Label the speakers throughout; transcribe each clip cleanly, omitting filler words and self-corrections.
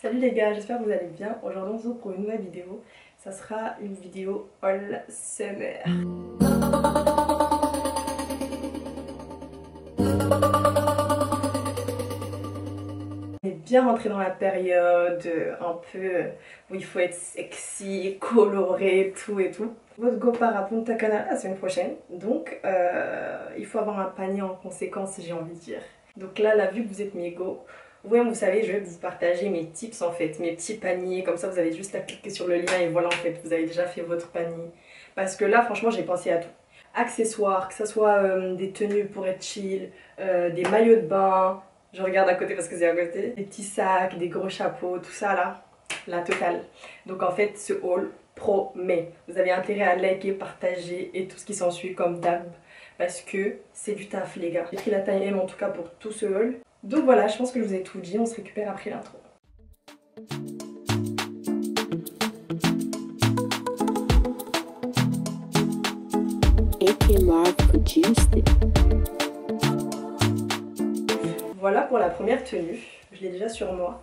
Speaker 1: Salut les gars, j'espère que vous allez bien. Aujourd'hui on se retrouve pour une nouvelle vidéo. Ça sera une vidéo all summer. On est bien rentré dans la période un peu où il faut être sexy, coloré, tout et tout. Votre go part à Punta Cana la semaine prochaine. Donc il faut avoir un panier en conséquence, j'ai envie de dire. Donc là, vu que vous êtes mes go, vous savez, je vais vous partager mes tips en fait, mes petits paniers, comme ça vous avez juste à cliquer sur le lien et voilà en fait, vous avez déjà fait votre panier. Parce que là franchement j'ai pensé à tout. Accessoires, que ce soit des tenues pour être chill, des maillots de bain, je regarde à côté parce que c'est à côté, des petits sacs, des gros chapeaux, tout ça là, la totale. Donc en fait ce haul promet. Vous avez intérêt à liker, partager et tout ce qui s'ensuit comme d'hab. Parce que c'est du taf les gars. J'ai pris la taille M en tout cas pour tout ce haul. Donc voilà, je pense que je vous ai tout dit, on se récupère après l'intro. Voilà pour la première tenue, je l'ai déjà sur moi.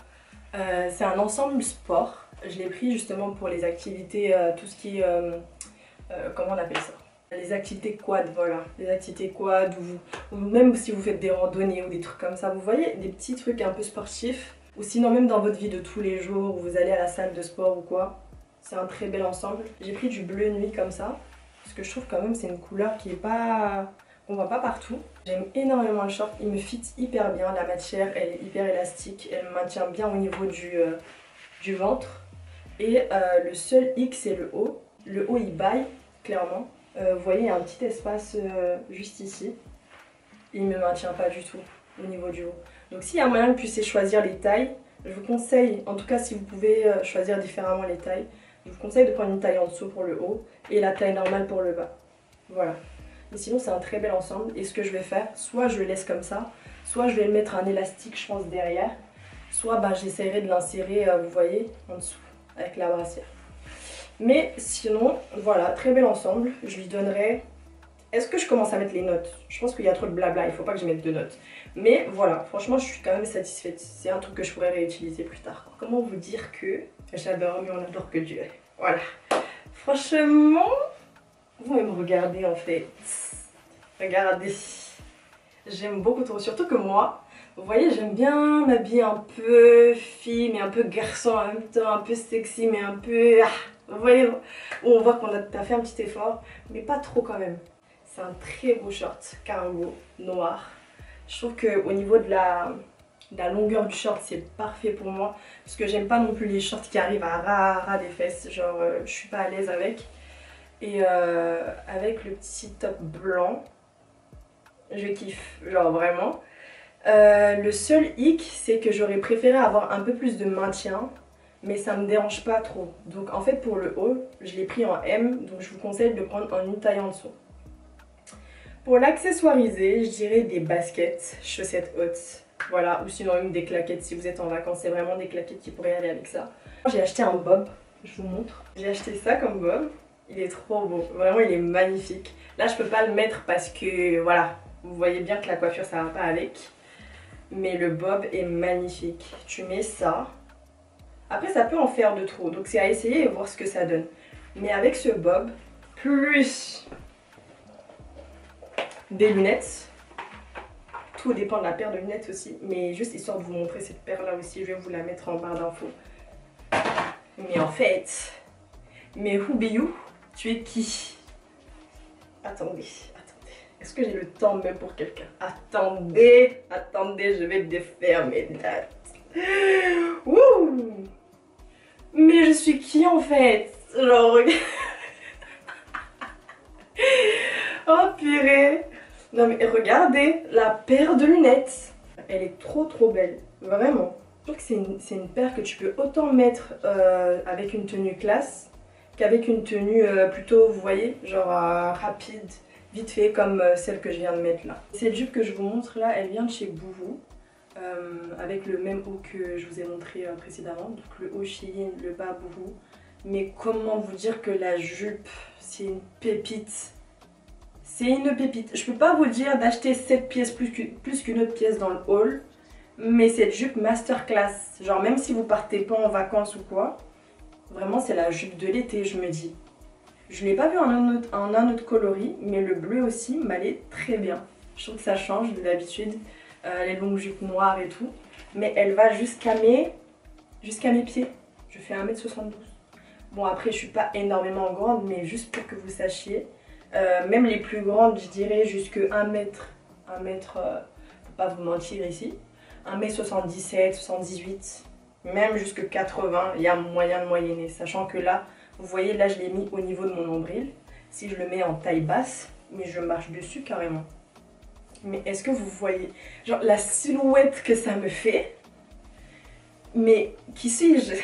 Speaker 1: C'est un ensemble sport. Je l'ai pris justement pour les activités, tout ce qui est... comment on appelle ça? Les activités quad, voilà. Les activités quad ou même si vous faites des randonnées ou des trucs comme ça. Vous voyez, des petits trucs un peu sportifs. Ou sinon même dans votre vie de tous les jours, où vous allez à la salle de sport ou quoi. C'est un très bel ensemble. J'ai pris du bleu nuit comme ça. Parce que je trouve quand même c'est une couleur qui est pas... on voit pas partout. J'aime énormément le short. Il me fit hyper bien. La matière, elle est hyper élastique. Elle me maintient bien au niveau du ventre. Et le seul hic, c'est le haut. Le haut, il baille, clairement. Vous voyez, il y a un petit espace juste ici. Il ne me maintient pas du tout au niveau du haut. Donc s'il y a moyen que vous puissiez choisir les tailles, je vous conseille, en tout cas si vous pouvez choisir différemment les tailles, je vous conseille de prendre une taille en dessous pour le haut et la taille normale pour le bas. Voilà. Mais sinon c'est un très bel ensemble. Et ce que je vais faire, soit je le laisse comme ça, soit je vais le mettre un élastique je pense derrière, soit j'essaierai de l'insérer, vous voyez, en dessous avec la brassière. Mais sinon, voilà, très bel ensemble. Je lui donnerai... Est-ce que je commence à mettre les notes? Je pense qu'il y a trop de blabla, il ne faut pas que je mette de notes. Mais voilà, franchement, je suis quand même satisfaite. C'est un truc que je pourrais réutiliser plus tard. Comment vous dire que j'adore, mais on adore que Dieu. Voilà. Franchement, vous me regardez en fait. Regardez. J'aime beaucoup trop. Surtout que moi, vous voyez, j'aime bien m'habiller un peu fille, mais un peu garçon en même temps, un peu sexy, mais un peu... Vous voyez, on voit qu'on a fait un petit effort, mais pas trop quand même. C'est un très beau short cargo noir. Je trouve qu'au niveau de la longueur du short, c'est parfait pour moi. Parce que j'aime pas non plus les shorts qui arrivent à ras des fesses. Genre, je suis pas à l'aise avec. Et avec le petit top blanc, je kiffe, genre vraiment. Le seul hic, c'est que j'aurais préféré avoir un peu plus de maintien. Mais ça me dérange pas trop. Donc en fait pour le haut, je l'ai pris en M, donc je vous conseille de le prendre en une taille en dessous. Pour l'accessoiriser, je dirais des baskets, chaussettes hautes, voilà, ou sinon même des claquettes si vous êtes en vacances, c'est vraiment des claquettes qui pourraient aller avec ça. J'ai acheté un bob, je vous montre. J'ai acheté ça comme bob, il est trop beau, vraiment il est magnifique. Là je peux pas le mettre parce que voilà, vous voyez bien que la coiffure ça va pas avec. Mais le bob est magnifique, tu mets ça. Après ça peut en faire de trop, donc c'est à essayer et voir ce que ça donne. Mais avec ce bob, plus des lunettes, tout dépend de la paire de lunettes aussi, mais juste histoire de vous montrer cette paire là aussi, je vais vous la mettre en barre d'infos. Mais en fait, mais Whoobiyou, tu es qui? Attendez, est-ce que j'ai le temps même pour quelqu'un? Attendez, je vais défaire mes dates. Wouh! Mais je suis qui en fait? Genre... oh purée! Non mais regardez la paire de lunettes. Elle est trop belle, vraiment. Je trouve que c'est une paire que tu peux autant mettre avec une tenue classe qu'avec une tenue plutôt, vous voyez, genre rapide, vite fait comme celle que je viens de mettre là. Cette jupe que je vous montre là, elle vient de chez Boohoo. Avec le même haut que je vous ai montré précédemment, donc le haut Shein, le bas Boohoo. Mais comment vous dire que la jupe, c'est une pépite. C'est une pépite. Je peux pas vous dire d'acheter cette pièce plus qu'une autre pièce dans le haul, Mais cette jupe masterclass, genre même si vous partez pas en vacances ou quoi, vraiment c'est la jupe de l'été, je me dis. Je l'ai pas vu en un autre coloris, mais le bleu aussi m'allait très bien. Je trouve que ça change de d'habitude, les longues jupes noires et tout. Mais elle va jusqu'à mes pieds. Je fais 1m72. Bon après je suis pas énormément grande, mais juste pour que vous sachiez, même les plus grandes, je dirais jusque 1 mètre, faut pas vous mentir ici, 1m77, 78, même jusque 80, il y a moyen de moyenner. Sachant que là, vous voyez, là je l'ai mis au niveau de mon nombril. Si je le mets en taille basse, mais je marche dessus carrément. Mais est-ce que vous voyez, genre la silhouette que ça me fait? Mais qui suis-je?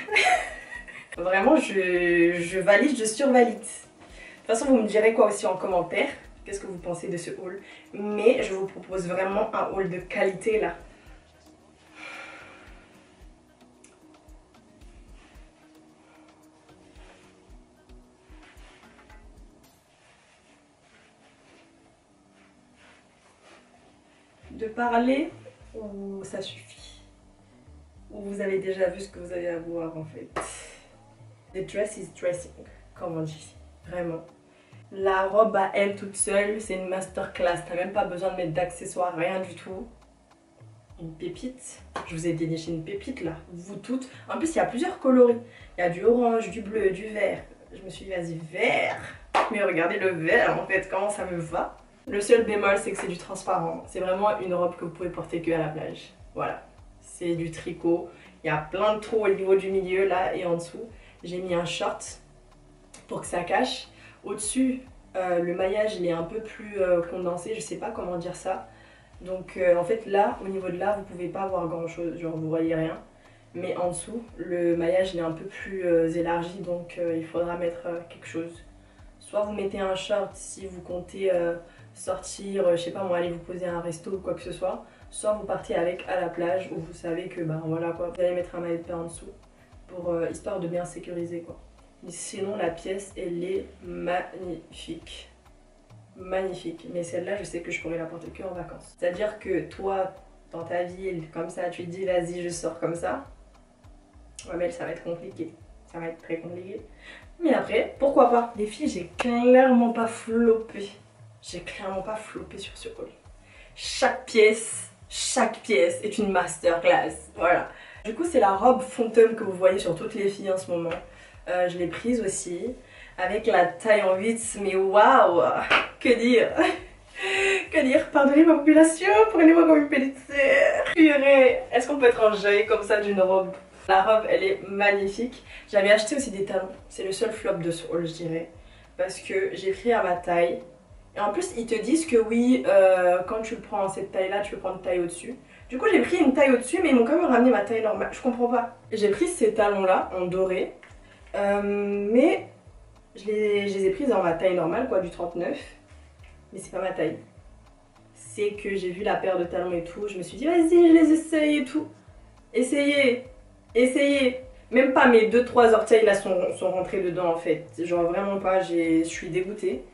Speaker 1: Vraiment, je valide, je survalide. De toute façon, vous me direz quoi aussi en commentaire. Qu'est-ce que vous pensez de ce haul? Mais je vous propose vraiment un haul de qualité là. De parler ou ça suffit? Ou vous avez déjà vu ce que vous avez à voir en fait? The dress is dressing, comme on dit. Vraiment. La robe à elle toute seule, c'est une masterclass. T'as même pas besoin de mettre d'accessoires, rien du tout. Une pépite. Je vous ai déniché une pépite là. Vous toutes. En plus, il y a plusieurs coloris. Il y a du orange, du bleu, du vert. Je me suis dit, vas-y, vert. Mais regardez le vert en fait, comment ça me va. Le seul bémol, c'est que c'est du transparent. C'est vraiment une robe que vous pouvez porter que à la plage. Voilà. C'est du tricot. Il y a plein de trous au niveau du milieu là et en dessous. J'ai mis un short pour que ça cache. Au-dessus, le maillage il est un peu plus condensé, je sais pas comment dire ça. Donc en fait là, au niveau de là, vous pouvez pas voir grand chose, genre vous voyez rien. Mais en dessous, le maillage il est un peu plus élargi, donc il faudra mettre quelque chose. Soit vous mettez un short si vous comptez sortir, je sais pas moi, aller vous poser à un resto ou quoi que ce soit. Soit vous partez avec à la plage où vous savez que ben voilà quoi, vous allez mettre un maillot de bain en dessous. Pour, histoire de bien sécuriser quoi. Mais sinon la pièce elle est magnifique. Magnifique. Mais celle-là je sais que je pourrais la porter que en vacances. C'est à dire que toi dans ta ville comme ça tu te dis vas-y je sors comme ça. Ouais mais ça va être compliqué. Ça va être très compliqué. Mais après pourquoi pas. Les filles j'ai clairement pas floppé. J'ai clairement pas floppé sur ce haul. Chaque pièce est une masterclass. Voilà. Du coup c'est la robe fantôme que vous voyez sur toutes les filles en ce moment. Je l'ai prise aussi avec la taille en 8, mais waouh, que dire. Que dire, pardonnez ma population, prenez-moi comme une pelletière. Purée, est-ce qu'on peut être enjaillé comme ça d'une robe? La robe elle est magnifique. J'avais acheté aussi des talons, c'est le seul flop de ce haul je dirais. Parce que j'ai pris à ma taille. Et en plus ils te disent que oui, quand tu le prends en cette taille là, tu peux prendre une taille au-dessus. Du coup j'ai pris une taille au-dessus mais ils m'ont quand même ramené ma taille normale, je comprends pas. J'ai pris ces talons là en doré, mais je les ai prises en ma taille normale quoi, du 39. Mais c'est pas ma taille. C'est que j'ai vu la paire de talons et tout, je me suis dit vas-y je les essaye et tout. Essayez, essayez. Même pas mes 2-3 orteils là sont rentrés dedans en fait. Genre vraiment pas, je suis dégoûtée.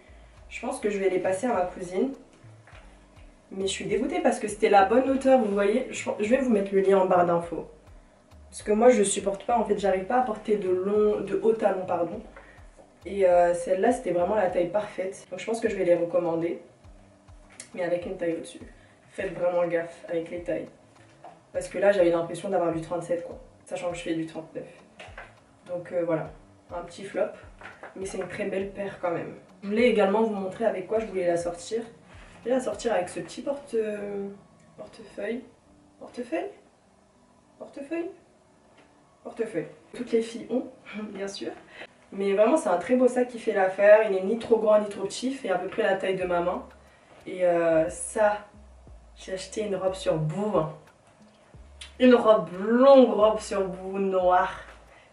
Speaker 1: Je pense que je vais les passer à ma cousine. Mais je suis dégoûtée parce que c'était la bonne hauteur, vous voyez. Je vais vous mettre le lien en barre d'infos. Parce que moi je supporte pas, en fait j'arrive pas à porter de hauts talons pardon. Et celle-là c'était vraiment la taille parfaite. Donc je pense que je vais les recommander. Mais avec une taille au-dessus. Faites vraiment gaffe avec les tailles. Parce que là j'avais l'impression d'avoir du 37 quoi. Sachant que je fais du 39. Donc voilà, un petit flop. Mais c'est une très belle paire quand même. Je voulais également vous montrer avec quoi je voulais la sortir. Je vais la sortir avec ce petit portefeuille. Portefeuille. Toutes les filles ont, bien sûr. Mais vraiment c'est un très beau sac qui fait l'affaire. Il n'est ni trop grand ni trop petit. Il fait à peu près la taille de ma main. Et ça, j'ai acheté une robe sur bout. Une robe longue, robe sur bout noire.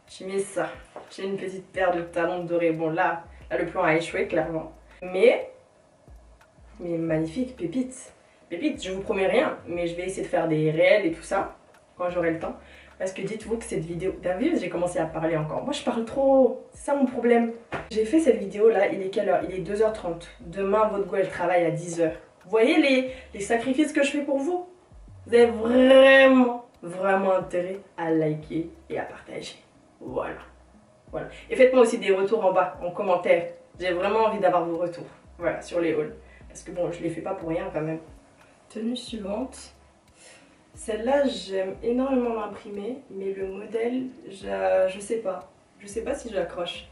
Speaker 1: J'ai mis ça. J'ai une petite paire de talons dorés. Bon là le plan a échoué clairement. Mais magnifique, pépite. Pépite, je vous promets rien. Mais je vais essayer de faire des réels et tout ça. Quand j'aurai le temps. Parce que dites-vous que cette vidéo... T'as vu, j'ai commencé à parler encore. Moi je parle trop. C'est ça mon problème. J'ai fait cette vidéo là, il est quelle heure? Il est 2h30. Demain votre go elle travaille à 10h. Vous voyez les sacrifices que je fais pour vous? vous avez vraiment intérêt à liker et à partager. Voilà. Voilà. Et faites-moi aussi des retours en bas, en commentaire. J'ai vraiment envie d'avoir vos retours. Voilà, sur les hauls. Parce que bon, je les fais pas pour rien quand même. Tenue suivante. Celle-là, j'aime énormément l'imprimer, mais le modèle, je sais pas. Je sais pas si je l'accroche.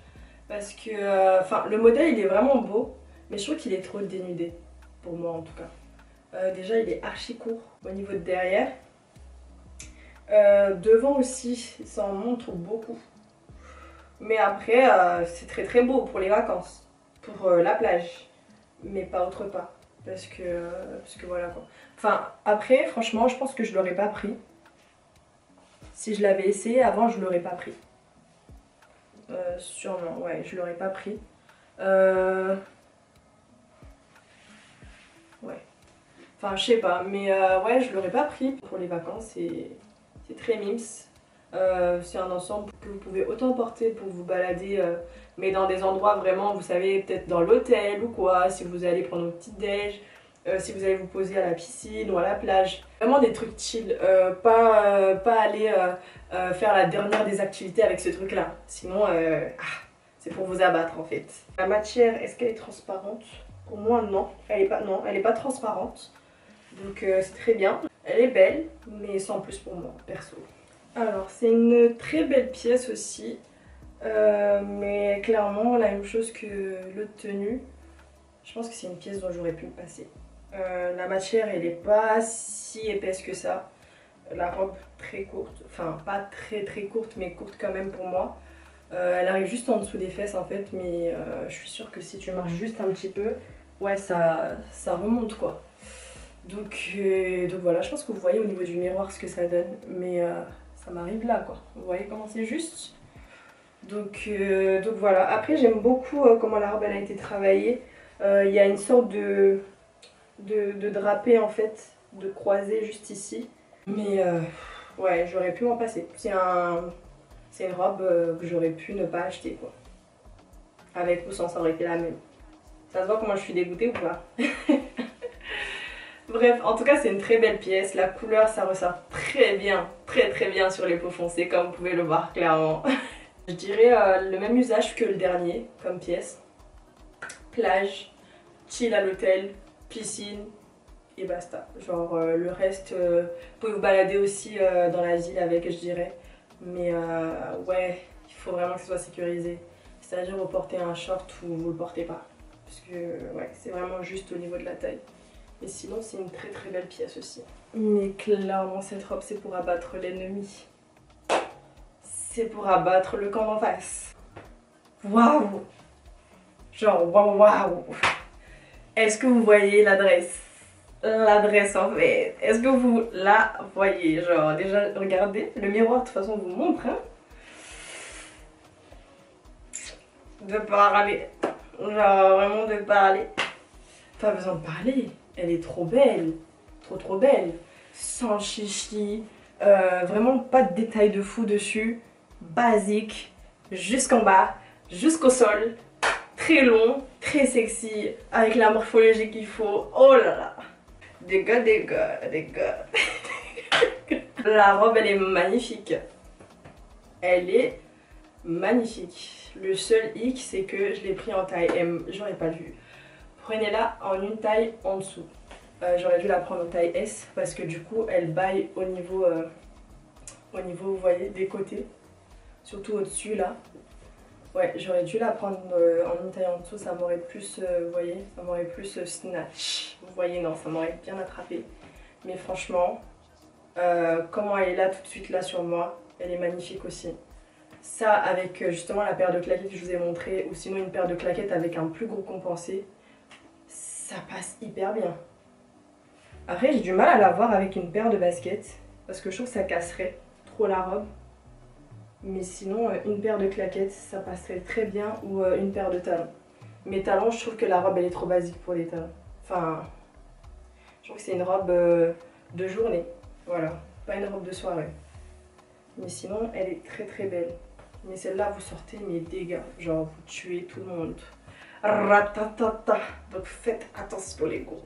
Speaker 1: Parce que, enfin, le modèle, il est vraiment beau, mais je trouve qu'il est trop dénudé. Pour moi, en tout cas. Déjà, il est archi court au niveau de derrière. Devant aussi, ça en montre beaucoup. Mais après, c'est très beau pour les vacances, pour la plage, mais pas autre part. Parce que voilà quoi. Enfin, après, franchement, je pense que je l'aurais pas pris. Si je l'avais essayé avant, je l'aurais pas pris. Sûrement, ouais, je l'aurais pas pris. Ouais. Enfin, je sais pas, mais ouais, je l'aurais pas pris pour les vacances. C'est très mims. C'est un ensemble que vous pouvez autant porter pour vous balader, mais dans des endroits vraiment, vous savez, peut-être dans l'hôtel ou quoi, si vous allez prendre une petite déj, si vous allez vous poser à la piscine ou à la plage. Vraiment des trucs chill, pas aller faire la dernière des activités avec ce truc-là. Sinon, c'est pour vous abattre en fait. La matière, est-ce qu'elle est transparente? Pour moi, non. Non, elle est pas transparente. Donc c'est très bien. Elle est belle, mais sans plus pour moi, perso. Alors, c'est une très belle pièce aussi, mais clairement la même chose que l'autre tenue. Je pense que c'est une pièce dont j'aurais pu me passer. La matière, elle n'est pas si épaisse que ça. La robe très courte, enfin pas très courte, mais courte quand même pour moi. Elle arrive juste en dessous des fesses en fait, mais je suis sûre que si tu marches juste un petit peu, ouais, ça remonte quoi. Donc voilà, je pense que vous voyez au niveau du miroir ce que ça donne, mais ça m'arrive là quoi. Vous voyez comment c'est juste. Donc voilà. Après j'aime beaucoup comment la robe elle a été travaillée. Il y a une sorte de drapé en fait, de croisé juste ici. Mais ouais, j'aurais pu m'en passer. C'est une robe que j'aurais pu ne pas acheter quoi. Avec ou sans, ça aurait été la même. Ça se voit comment je suis dégoûtée ou pas? Bref, en tout cas c'est une très belle pièce, la couleur ça ressort très bien sur les peaux foncées comme vous pouvez le voir clairement. Je dirais le même usage que le dernier comme pièce. Plage, chill à l'hôtel, piscine et basta. Genre le reste, vous pouvez vous balader aussi dans la ville avec je dirais. Mais ouais, il faut vraiment que ce soit sécurisé. C'est-à-dire vous portez un short ou vous le portez pas. Parce que ouais, c'est vraiment juste au niveau de la taille. Et sinon, c'est une très belle pièce aussi. Mais clairement, cette robe, c'est pour abattre l'ennemi. C'est pour abattre le camp d'en face. Waouh! Genre, waouh! Est-ce que vous voyez l'adresse? L'adresse, en fait. Est-ce que vous la voyez? Genre, déjà, regardez. Le miroir, de toute façon, vous montre. Hein? De parler. Genre, vraiment de parler. Pas besoin de parler. Elle est trop belle, trop belle, sans chichi, vraiment pas de détails de fou dessus, basique, jusqu'en bas, jusqu'au sol, très long, très sexy, avec la morphologie qu'il faut, oh là là, des gars. La robe elle est magnifique, le seul hic c'est que je l'ai pris en taille M, j'aurais pas dû. Prenez-la en une taille en dessous. J'aurais dû la prendre en taille S parce que du coup elle baille au niveau, vous voyez, des côtés. Surtout au-dessus là. Ouais, j'aurais dû la prendre en une taille en dessous, ça m'aurait plus, vous voyez, ça m'aurait plus snatch. Vous voyez, non, ça m'aurait bien attrapé. Mais franchement, comment elle est là tout de suite là sur moi, elle est magnifique aussi. Ça avec justement la paire de claquettes que je vous ai montré, ou sinon une paire de claquettes avec un plus gros compensé. Ça passe hyper bien. Après j'ai du mal à la voir avec une paire de baskets parce que je trouve que ça casserait trop la robe. Mais sinon une paire de claquettes ça passerait très bien ou une paire de talons. Mes talons je trouve que la robe elle est trop basique pour les talons. Enfin je trouve que c'est une robe de journée. Voilà, pas une robe de soirée. Mais sinon elle est très belle. Mais celle-là vous sortez mes dégâts. Genre vous tuez tout le monde. Ratatata. Donc faites attention les gros.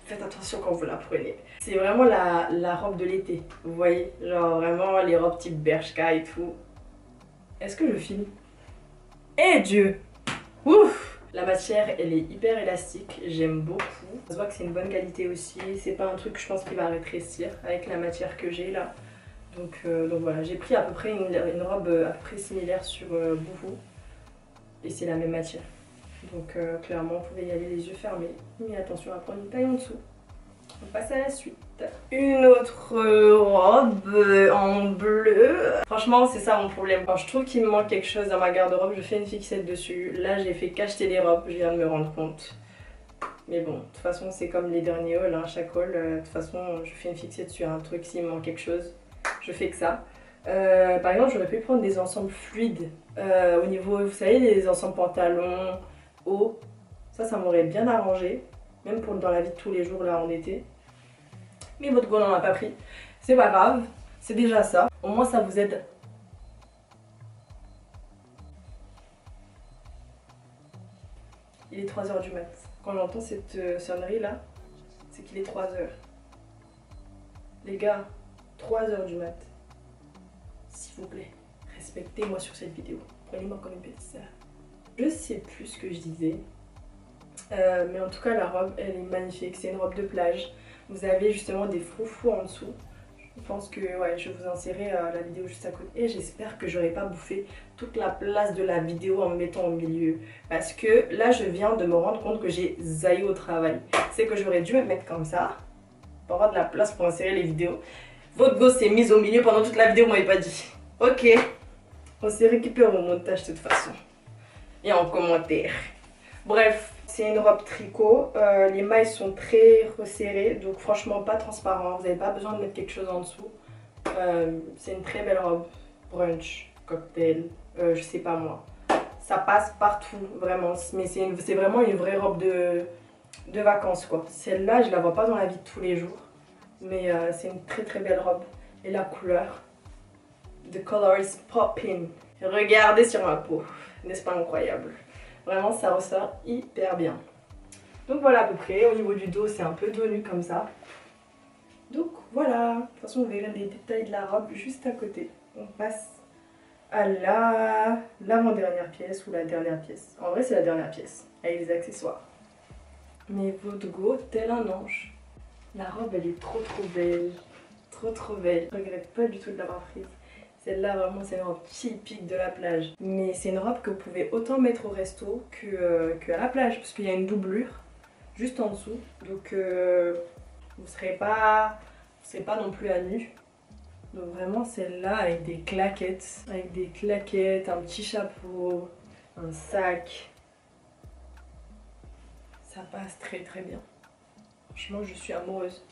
Speaker 1: faites attention quand vous la prenez. C'est vraiment la robe de l'été, vous voyez, genre vraiment les robes type Bershka et tout. Est-ce que je filme? Eh Dieu! Ouf! La matière, elle est hyper élastique, j'aime beaucoup. Ça se voit que c'est une bonne qualité aussi, c'est pas un truc je pense qui va rétrécir avec la matière que j'ai là. Donc voilà, j'ai pris à peu près une robe à peu près similaire sur Boohoo. Et c'est la même matière. Donc clairement, vous pouvez y aller les yeux fermés. Mais attention à prendre une taille en dessous. On passe à la suite. Une autre robe en bleu. Franchement, c'est ça mon problème. Quand je trouve qu'il me manque quelque chose dans ma garde-robe, je fais une fixette dessus. Là, j'ai fait qu'acheter des robes, je viens de me rendre compte. Mais bon, de toute façon, c'est comme les derniers hauls. Hein. Chaque haul, de toute façon, je fais une fixette sur un truc. S'il me manque quelque chose, je fais que ça. Par exemple, j'aurais pu prendre des ensembles fluides. Au niveau, vous savez, les ensembles pantalons, hauts. Ça m'aurait bien arrangé. Même pour dans la vie de tous les jours là en été. Mais votre go n'en a pas pris. C'est pas grave, c'est déjà ça. Au moins ça vous aide. Il est 3 h du mat. Quand j'entends cette sonnerie là, c'est qu'il est 3 h. Les gars, 3 h du mat. S'il vous plaît, respectez-moi sur cette vidéo. Prenez-moi comme une petite sœur. Je sais plus ce que je disais. Mais en tout cas la robe elle est magnifique, c'est une robe de plage. Vous avez justement des froufrous en dessous. Je pense que ouais, je vais vous insérer la vidéo juste à côté. Et j'espère que j'aurai pas bouffé toute la place de la vidéo en me mettant au milieu. Parce que là je viens de me rendre compte que j'ai zaï au travail. C'est que j'aurais dû me mettre comme ça pour avoir de la place pour insérer les vidéos. Votre gosse s'est mise au milieu pendant toute la vidéo, vous m'avez pas dit. Ok, on s'est récupéré au montage de toute façon. Et en commentaire. Bref. C'est une robe tricot, les mailles sont très resserrées, donc franchement pas transparent, vous n'avez pas besoin de mettre quelque chose en dessous. C'est une très belle robe, brunch, cocktail, je sais pas moi. Ça passe partout, vraiment, mais c'est vraiment une vraie robe de vacances quoi. Celle-là, je la vois pas dans la vie de tous les jours, mais c'est une très très belle robe. Et la couleur, the color is popping. Regardez sur ma peau, n'est-ce pas incroyable? Vraiment, ça ressort hyper bien. Donc voilà à peu près. Au niveau du dos, c'est un peu dos nu comme ça. Donc voilà. De toute façon, vous verrez les détails de la robe juste à côté. On passe à l'avant-dernière pièce ou la dernière pièce. En vrai, c'est la dernière pièce, avec les accessoires. Mais votre go, tel un ange. La robe, elle est trop belle. Trop belle. Je regrette pas du tout de l'avoir prise. Celle-là, vraiment, c'est une robe typique de la plage. Mais c'est une robe que vous pouvez autant mettre au resto qu'à la plage. Parce qu'il y a une doublure juste en dessous. Donc, vous ne serez pas non plus à nu. Donc vraiment, celle-là avec des claquettes. Avec des claquettes, un petit chapeau, un sac. Ça passe très bien. Franchement, je suis amoureuse.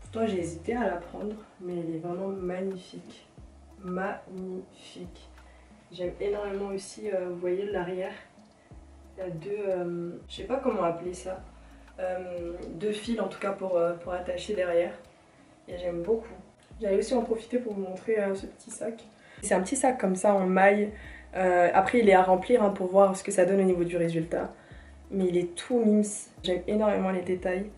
Speaker 1: Pourtant, j'ai hésité à la prendre. Mais elle est vraiment magnifique. Magnifique. J'aime énormément aussi, vous voyez l'arrière, il y a deux, je sais pas comment appeler ça, deux fils en tout cas pour attacher derrière. Et j'aime beaucoup. J'allais aussi en profiter pour vous montrer ce petit sac. C'est un petit sac comme ça en maille. Après il est à remplir hein, pour voir ce que ça donne au niveau du résultat. Mais il est tout mims. J'aime énormément les détails.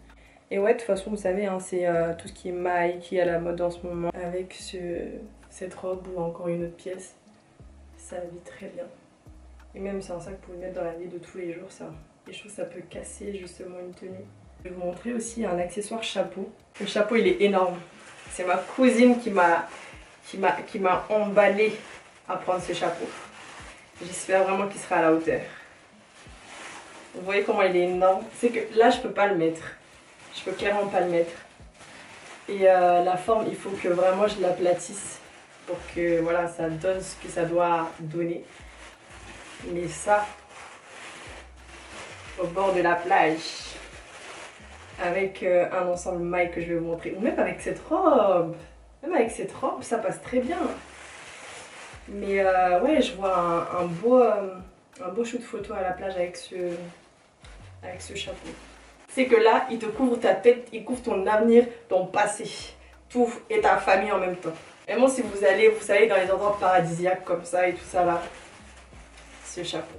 Speaker 1: Et ouais, de toute façon vous savez, hein, c'est tout ce qui est maille qui est à la mode en ce moment. Avec cette robe ou encore une autre pièce, ça vit très bien. Et même c'est un sac que vous pouvez mettre dans la vie de tous les jours ça. Et je trouve que ça peut casser justement une tenue. Je vais vous montrer aussi un accessoire chapeau. Le chapeau il est énorme. C'est ma cousine qui m'a emballé à prendre ce chapeau. J'espère vraiment qu'il sera à la hauteur. Vous voyez comment il est énorme. C'est que là je peux pas le mettre. Je peux clairement pas le mettre. Et la forme, il faut que vraiment je l'aplatisse pour que voilà, ça donne ce que ça doit donner. Mais ça, au bord de la plage, avec un ensemble maille que je vais vous montrer, ou même avec cette robe. Même avec cette robe, ça passe très bien. Mais ouais, je vois un beau shoot photo à la plage avec ce chapeau. C'est que là, il te couvre ta tête, il couvre ton avenir, ton passé, tout et ta famille en même temps. Vraiment, si vous allez, vous savez, dans les endroits paradisiaques comme ça et tout ça là, ce chapeau,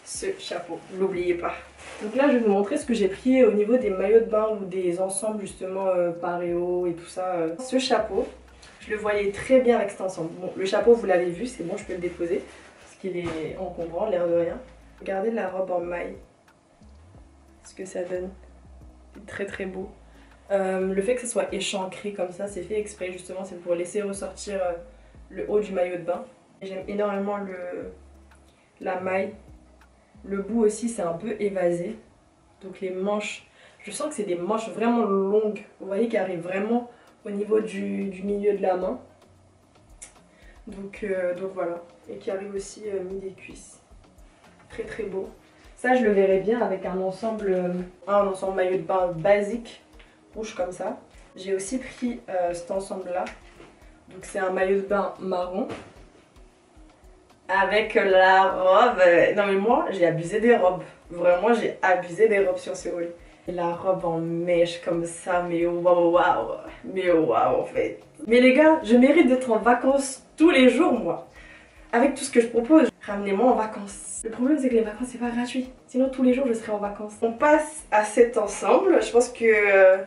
Speaker 1: ce chapeau, n'oubliez pas. Donc là, je vais vous montrer ce que j'ai pris au niveau des maillots de bain ou des ensembles justement Pareo et tout ça. Ce chapeau, je le voyais très bien avec cet ensemble. Bon, le chapeau, vous l'avez vu, c'est bon, je peux le déposer parce qu'il est encombrant, l'air de rien. Regardez la robe en maille, ce que ça donne. C'est très très beau. Le fait que ce soit échancré comme ça, c'est fait exprès justement, c'est pour laisser ressortir le haut du maillot de bain. J'aime énormément la maille. Le bout aussi, c'est un peu évasé. Donc les manches, je sens que c'est des manches vraiment longues. Vous voyez qu'elles arrivent vraiment au niveau du milieu de la main. Donc voilà. Et qui arrive aussi mis des cuisses. Très très beau. Ça, je le verrais bien avec un ensemble maillot de bain basique, rouge comme ça. J'ai aussi pris cet ensemble là. Donc c'est un maillot de bain marron. Avec la robe. Non mais moi, j'ai abusé des robes. Vraiment, j'ai abusé des robes sur ce haul. La robe en mèche comme ça, mais waouh, waouh. Mais waouh en fait. Mais les gars, je mérite d'être en vacances tous les jours moi. Avec tout ce que je propose, ramenez-moi en vacances. Le problème c'est que les vacances c'est pas gratuit. Sinon tous les jours je serai en vacances. On passe à cet ensemble. Je pense que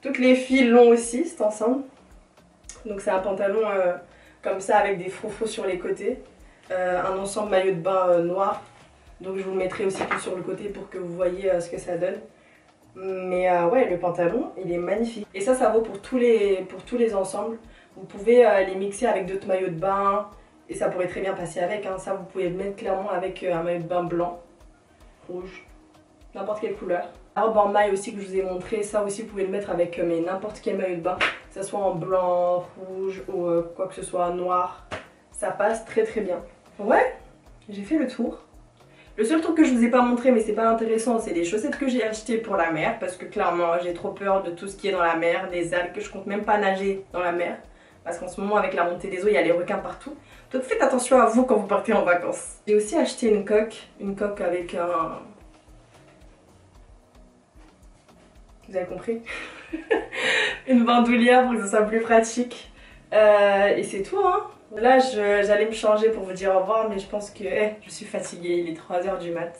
Speaker 1: toutes les filles l'ont aussi cet ensemble. Donc c'est un pantalon comme ça avec des froufrous sur les côtés. Un ensemble maillot de bain noir. Donc je vous le mettrai aussi tout sur le côté pour que vous voyez ce que ça donne. Mais ouais, le pantalon il est magnifique. Et ça vaut pour tous les ensembles. Vous pouvez les mixer avec d'autres maillots de bain. Et ça pourrait très bien passer avec, hein. Ça vous pouvez le mettre clairement avec un maillot de bain blanc, rouge, n'importe quelle couleur. La robe en maille aussi que je vous ai montré, ça aussi vous pouvez le mettre avec n'importe quel maillot de bain. Que ce soit en blanc, rouge ou quoi que ce soit, noir. Ça passe très très bien. Ouais, j'ai fait le tour. Le seul truc que je vous ai pas montré mais c'est pas intéressant, c'est les chaussettes que j'ai achetées pour la mer. Parce que clairement j'ai trop peur de tout ce qui est dans la mer, des algues, que je compte même pas nager dans la mer. Parce qu'en ce moment avec la montée des eaux il y a les requins partout. Donc faites attention à vous quand vous partez en vacances. J'ai aussi acheté une coque avec un... Vous avez compris? Une bandoulière pour que ce soit plus pratique. Et c'est tout hein. Là j'allais me changer pour vous dire au revoir mais je pense que je suis fatiguée, il est 3 h du mat.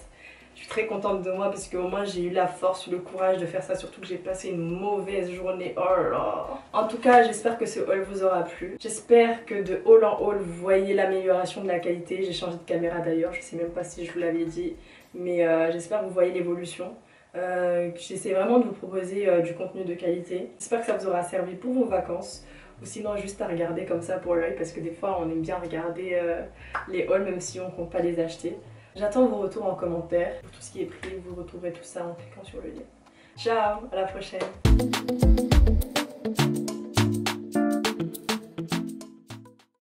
Speaker 1: Je suis très contente de moi parce qu'au moins j'ai eu la force, le courage de faire ça, surtout que j'ai passé une mauvaise journée. Oh là là. En tout cas, j'espère que ce haul vous aura plu. J'espère que de haul en haul, vous voyez l'amélioration de la qualité. J'ai changé de caméra d'ailleurs, je sais même pas si je vous l'avais dit, mais j'espère que vous voyez l'évolution. J'essaie vraiment de vous proposer du contenu de qualité. J'espère que ça vous aura servi pour vos vacances. Ou sinon juste à regarder comme ça pour l'œil parce que des fois on aime bien regarder les hauls même si on ne compte pas les acheter. J'attends vos retours en commentaire. Pour tout ce qui est pris, vous retrouverez tout ça en cliquant sur le lien. Ciao, à la prochaine.